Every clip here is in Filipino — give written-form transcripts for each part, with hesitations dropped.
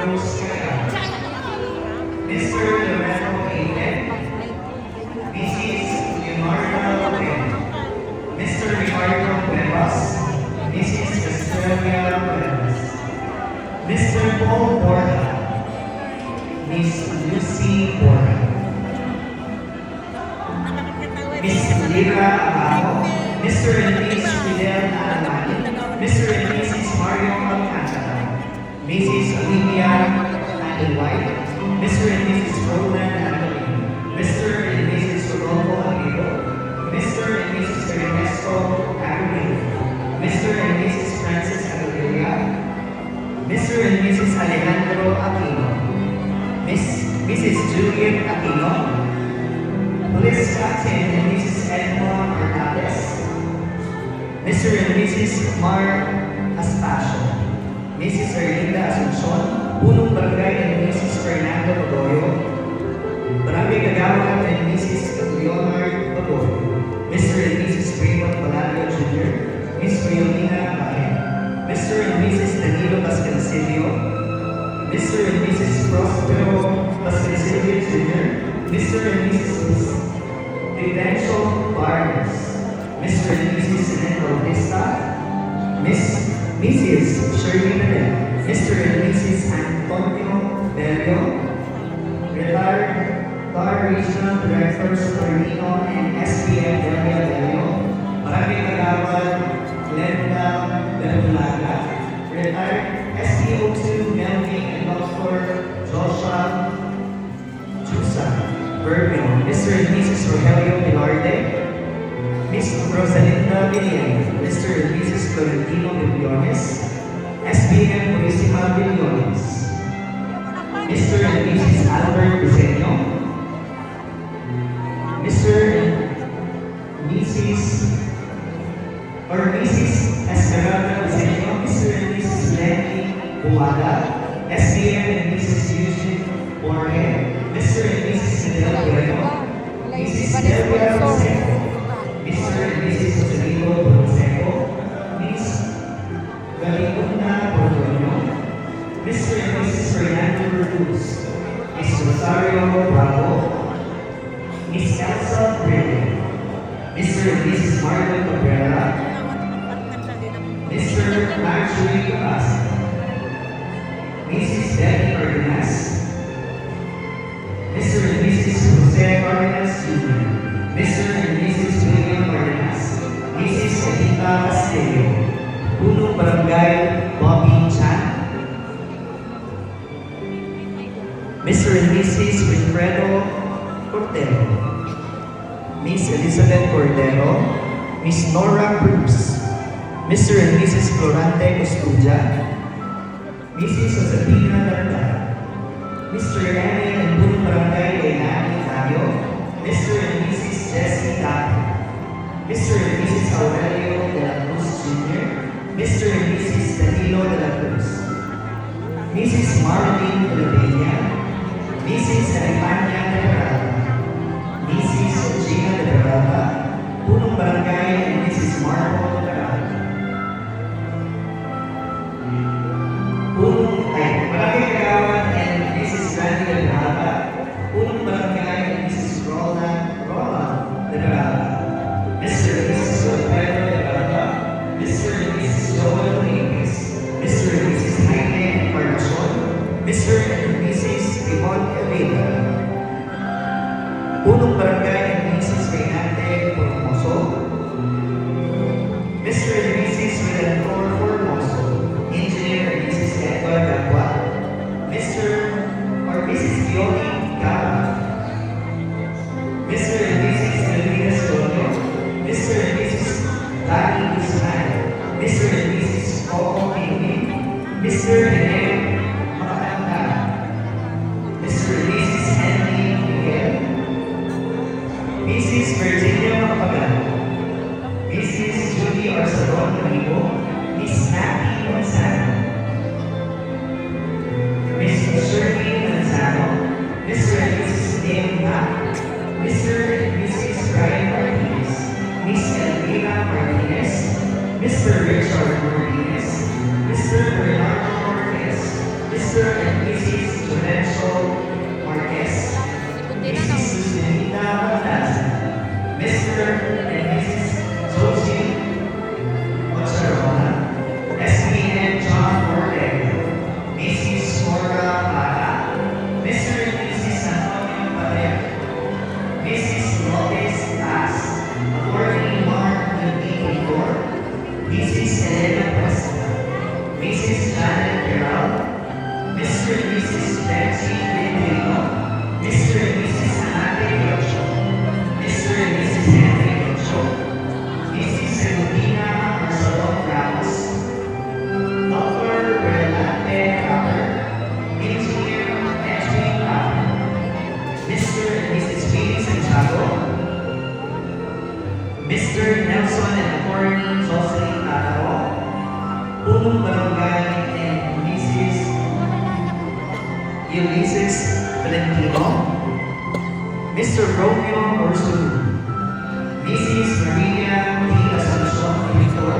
Rose Kaya, Mr. Lorenzo Aiden, Mrs. Leonardo Lopez, Mr. Ricardo Cuevas, Mrs. Castelia Cuevas, Mr. Paul Borja, Miss Lucy Borja, Miss Lira Abajo, Mr. and Miss Fidel Alamani, Mr. and Mrs. Mario Alcantara, Mrs. Olivia Annie White, Mr. and Mrs. Roland Anthony, Mr. and Mrs. Rodolfo Amigo, Mr. and Mrs. Ernesto Aguilera, Mr. and Mrs. Francis Aguilera, Mr. and Mrs. Alejandro Aquino, Mrs. Juliet Aquino, Police Captain and Mrs. Edmond Hernandez, Mr. and Mrs. Mar Aspacio, Mrs. Erlinda Asuncion, Punong Barangay and Mrs. Fernando Bagoyo, Barangay Kagawad and Mrs. Leonard Bagoyo, Mr. and Mrs. Raymond Palacio Jr., Miss Riolina Bahen, Mr. and Mrs. Danilo Vasconcelio, Mr. and Mrs. Prospero Vasconcelio Jr., Mr. and Mrs. Prudential Vargas, Mr. and Mrs. Sinet Bautista, Mrs. Shirley Medel, Mr. and Mrs. Antonio Bello, retired Regional Directors Torino and SPM Delia Bello, Barangay Kagawad, Glenda Belulaga, retired SPO2 Melvin and Dr. Joshua Chusa, Bergamo, Mr. and Mrs. Rogelio Velarde, Miss Rosalinda Villian, Mr. and Mrs. Florentino Villones, SPM Purisima Villones, Mr. and Mrs. Albert Busenio, Mr. and Mrs. Esmeralda Busenio, Mr. and Mrs. Lenny Buada, SPM and Mrs. Eugene Borge, Mr. and Mrs. Fidel Bueno, Mrs. Delvia Busenio, Mr. and Mrs. Joselito Bonseco, Miss Galigunda Bordoño, Mr. and Mrs. Fernando Cruz, Miss Rosario Bravo, Miss Elsa Brede, Mr. and Mrs. Marlon Cabrera, Mr. Marjorie Cabasa, Mrs. Debbie Cardenas, Mr. and Mrs. Jose Cardenas Jr., Mr. and Mrs. William Cardenas, Mrs. Edita Castillo, Punong Barangay Bobby Chan, Mr. and Mrs. Wilfredo Cortero, Miss Elizabeth Cordero, Miss Nora Cruz, Mr. and Mrs. Florante Custudia, Mrs. Josefina Danda, Mr. Annie and Punong Barangay Leilani Tayo, Mr. and Mrs. Jessie Tato, Mr. and Mrs. Aurelio de la Cruz Jr., Mr. and Mrs. Danilo de la Cruz, Mrs. Marlene de la Peña, Mrs. Alemania de Peralta, Mrs. Gina de Peralta, Punong Barangay and Mrs. Marco de Peralta. Barangay Kagawad and Mrs. Randy de Peralta, Punong Barangay and Mrs. Roland de Peralta, Mr. and Mrs. Pedro de Peralta, Mr. and Mrs. Joel Dominguez, Mr. and Mrs. Jaime Encarnacion, Mr. and Mrs. Yvonne Elena, Punong Barangay and Mrs. Reynante Formoso, Mr. Mr. and Mrs. Josie Ocharola, SBN John Ortega, Mrs. Morga Mata, Mr. and Mrs. Antonio Padilla, Mrs. Lopez As, Attorney Mark Igor, Mrs. Elena Cuesta, Mrs. Janet Gerald, Mr. and Mrs. Betsy Bendigo, Mr. and Mrs. Anate Yocho, Mr. and Mrs. Henry Yocho, Mrs. Selena Marcelo Ramos, Dr. Relate Rapper, Engineer Edwin Rapper, Mr. and Mrs. Philip Santiago, Mr. Nelson and Attorney Jocelyn Taro, Punong Barangay and Mrs. Ulysses Valentino, Mr. Romeo Orsul, Mrs. Maria P. Asuncion Victor,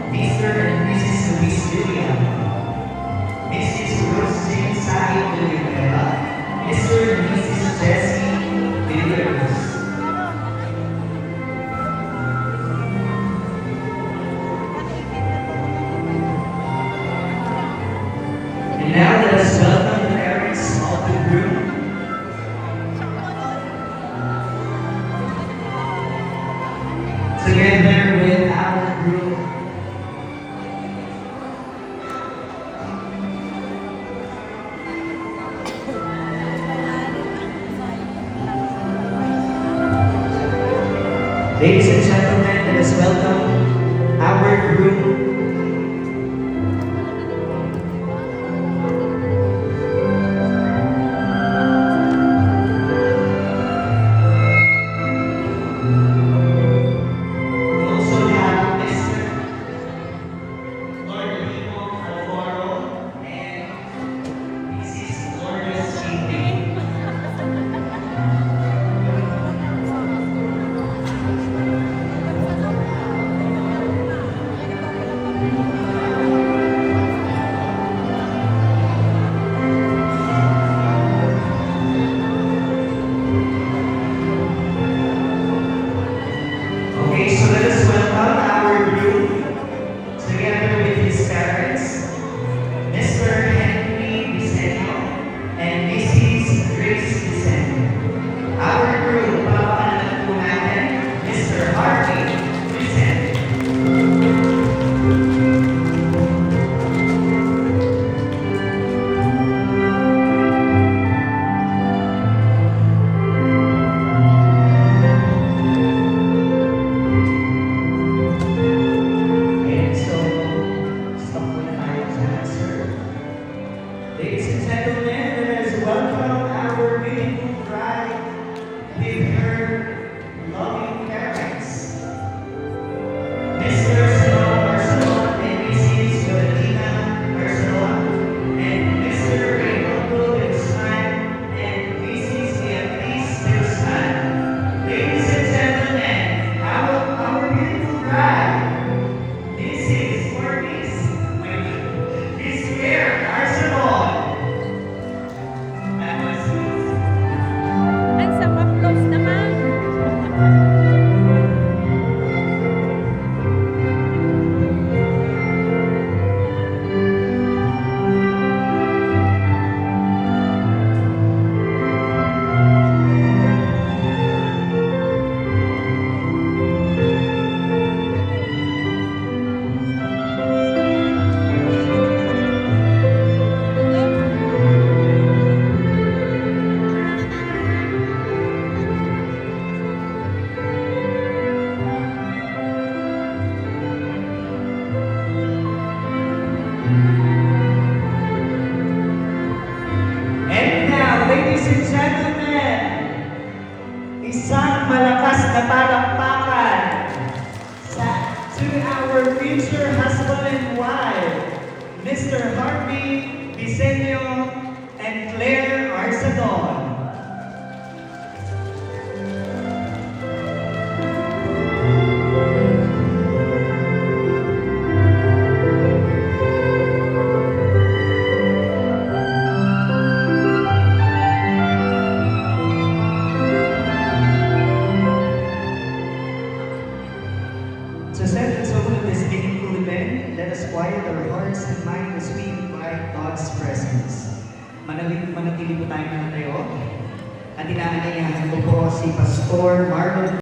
Mr. and Mrs. Luis Julia, Mrs. Rosie Sagi Oliveira, Mr. and Mrs. Jessie Villares. And now let us welcome the parents of the group. Together with our group. Ladies and gentlemen, let us welcome our group. We also have Mr. Lord Rico Alvaro and Mrs. Lourdes Chipe. Okay, so let us welcome our group together with his parents, Mr. Henry Viceno and Mrs. Grace Viceno. Our group, papanalan po natin, Mr. Harvey Viceno. And so, stop muna tayo dyan, sir. Ladies and gentlemen, let us welcome our beautiful bride with her loving parents. Mr. Salon Barcelona and Mrs. Valentina Barcelona and Mr. Raymundo Guzman and Mrs. Beatriz Guzman. Ladies and gentlemen, our beautiful bride. This is for Miss Claire Arsenal. That was Ang sama close naman. And now, ladies and gentlemen, isang malakas na palakpakan to our future husband and wife, Mr. Harvey Viceno and Claire Arsadon. our hearts and minds as we invite God's presence. Manatili po tayo na tayo. At inaanyayahan ko po si Pastor Marlon